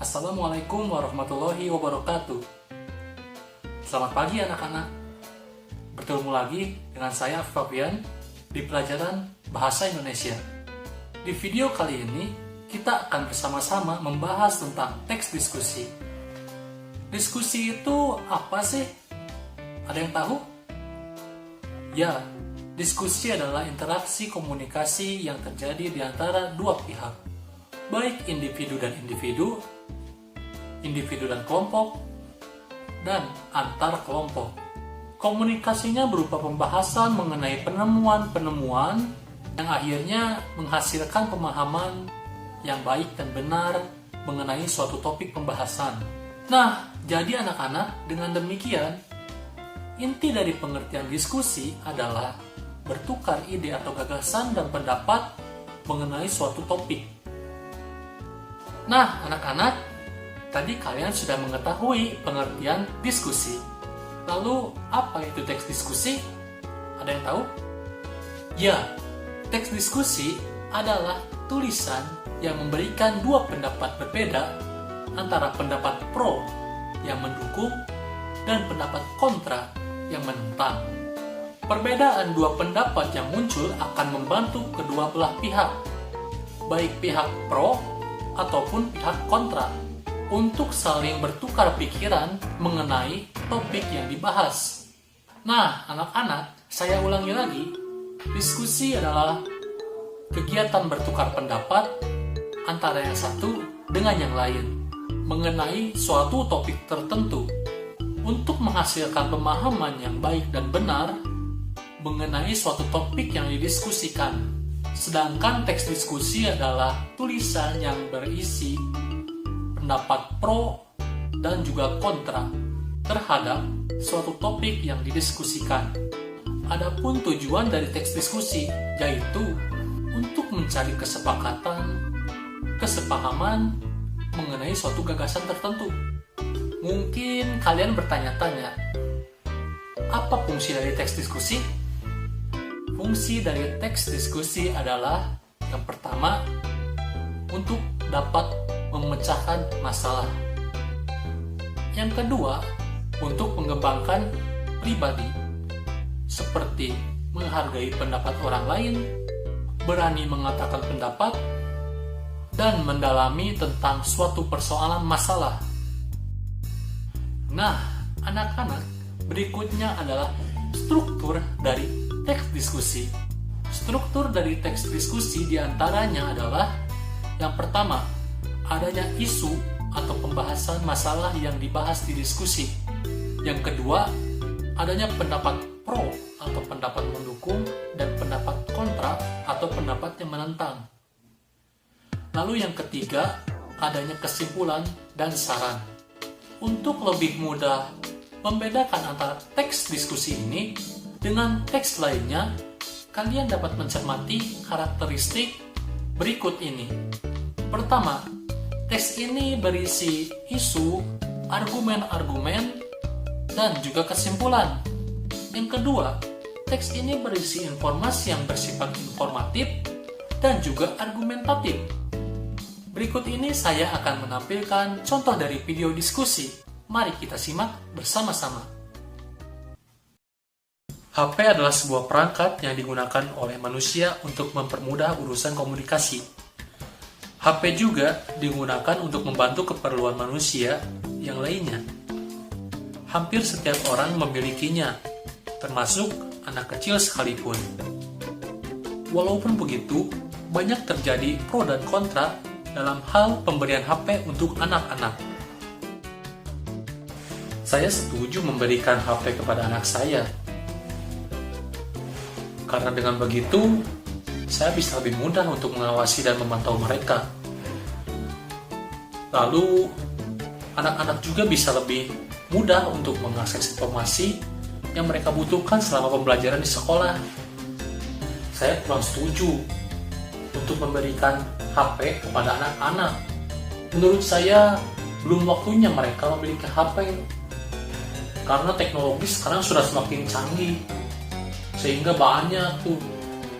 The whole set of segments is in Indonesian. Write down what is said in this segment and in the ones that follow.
Assalamualaikum warahmatullahi wabarakatuh. Selamat pagi anak-anak. Bertemu lagi dengan saya Fabian di pelajaran Bahasa Indonesia. Di video kali ini kita akan bersama-sama membahas tentang teks diskusi. Diskusi itu apa sih? Ada yang tahu? Ya, diskusi adalah interaksi komunikasi yang terjadi di antara dua pihak, baik individu dan individu dan kelompok, dan antar kelompok. Komunikasinya berupa pembahasan mengenai penemuan-penemuan yang akhirnya menghasilkan pemahaman yang baik dan benar mengenai suatu topik pembahasan. Nah, jadi anak-anak, dengan demikian, inti dari pengertian diskusi adalah bertukar ide atau gagasan dan pendapat mengenai suatu topik. Nah, anak-anak, tadi kalian sudah mengetahui pengertian diskusi. Lalu, apa itu teks diskusi? Ada yang tahu? Ya, teks diskusi adalah tulisan yang memberikan dua pendapat berbeda antara pendapat pro yang mendukung dan pendapat kontra yang menentang. Perbedaan dua pendapat yang muncul akan membantu kedua belah pihak, baik pihak pro ataupun pihak kontra, untuk saling bertukar pikiran mengenai topik yang dibahas. Nah, anak-anak, saya ulangi lagi. Diskusi adalah kegiatan bertukar pendapat antara yang satu dengan yang lain mengenai suatu topik tertentu untuk menghasilkan pemahaman yang baik dan benar mengenai suatu topik yang didiskusikan. Sedangkan teks diskusi adalah tulisan yang berisi pendapat pro dan juga kontra terhadap suatu topik yang didiskusikan. Adapun tujuan dari teks diskusi yaitu untuk mencari kesepakatan, kesepahaman mengenai suatu gagasan tertentu. Mungkin kalian bertanya-tanya, apa fungsi dari teks diskusi? Fungsi dari teks diskusi adalah yang pertama, untuk dapat memecahkan masalah. Yang kedua, untuk mengembangkan pribadi, seperti menghargai pendapat orang lain, berani mengatakan pendapat, dan mendalami tentang suatu persoalan masalah. Nah, anak-anak, berikutnya adalah struktur dari teks diskusi. Struktur dari teks diskusi diantaranya adalah yang pertama, adanya isu atau pembahasan masalah yang dibahas di diskusi. Yang kedua, adanya pendapat pro atau pendapat mendukung dan pendapat kontra atau pendapat yang menentang. Lalu yang ketiga, adanya kesimpulan dan saran. Untuk lebih mudah membedakan antara teks diskusi ini dengan teks lainnya, kalian dapat mencermati karakteristik berikut ini. Pertama, teks ini berisi isu, argumen-argumen, dan juga kesimpulan. Yang kedua, teks ini berisi informasi yang bersifat informatif dan juga argumentatif. Berikut ini saya akan menampilkan contoh dari video diskusi. Mari kita simak bersama-sama. HP adalah sebuah perangkat yang digunakan oleh manusia untuk mempermudah urusan komunikasi. HP juga digunakan untuk membantu keperluan manusia yang lainnya. Hampir setiap orang memilikinya, termasuk anak kecil sekalipun. Walaupun begitu, banyak terjadi pro dan kontra dalam hal pemberian HP untuk anak-anak. Saya setuju memberikan HP kepada anak saya, karena dengan begitu, saya bisa lebih mudah untuk mengawasi dan memantau mereka. Lalu, anak-anak juga bisa lebih mudah untuk mengakses informasi yang mereka butuhkan selama pembelajaran di sekolah. Saya kurang setuju untuk memberikan HP kepada anak-anak. Menurut saya, belum waktunya mereka memiliki HP. Karena teknologi sekarang sudah semakin canggih. Sehingga banyak tuh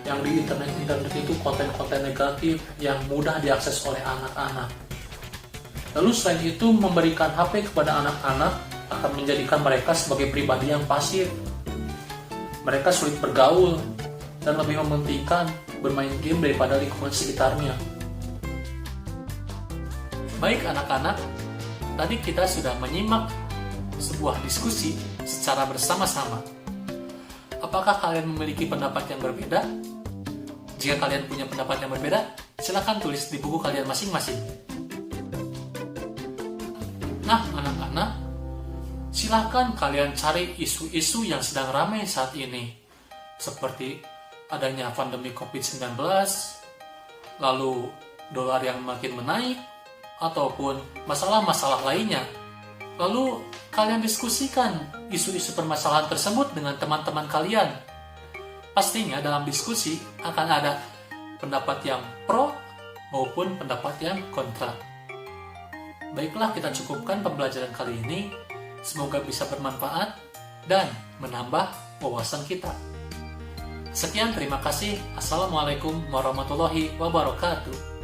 yang di internet itu konten-konten negatif yang mudah diakses oleh anak-anak. Lalu selain itu, memberikan HP kepada anak-anak akan menjadikan mereka sebagai pribadi yang pasif. Mereka sulit bergaul dan lebih mementingkan bermain game daripada lingkungan sekitarnya. Baik anak-anak, tadi kita sudah menyimak sebuah diskusi secara bersama-sama. Apakah kalian memiliki pendapat yang berbeda? Jika kalian punya pendapat yang berbeda, silakan tulis di buku kalian masing-masing. Nah, anak-anak, silakan kalian cari isu-isu yang sedang ramai saat ini, seperti adanya pandemi COVID-19, lalu dolar yang makin menaik, ataupun masalah-masalah lainnya. Lalu kalian diskusikan isu-isu permasalahan tersebut dengan teman-teman kalian. Pastinya dalam diskusi akan ada pendapat yang pro maupun pendapat yang kontra. Baiklah, kita cukupkan pembelajaran kali ini. Semoga bisa bermanfaat dan menambah wawasan kita. Sekian, terima kasih. Assalamualaikum warahmatullahi wabarakatuh.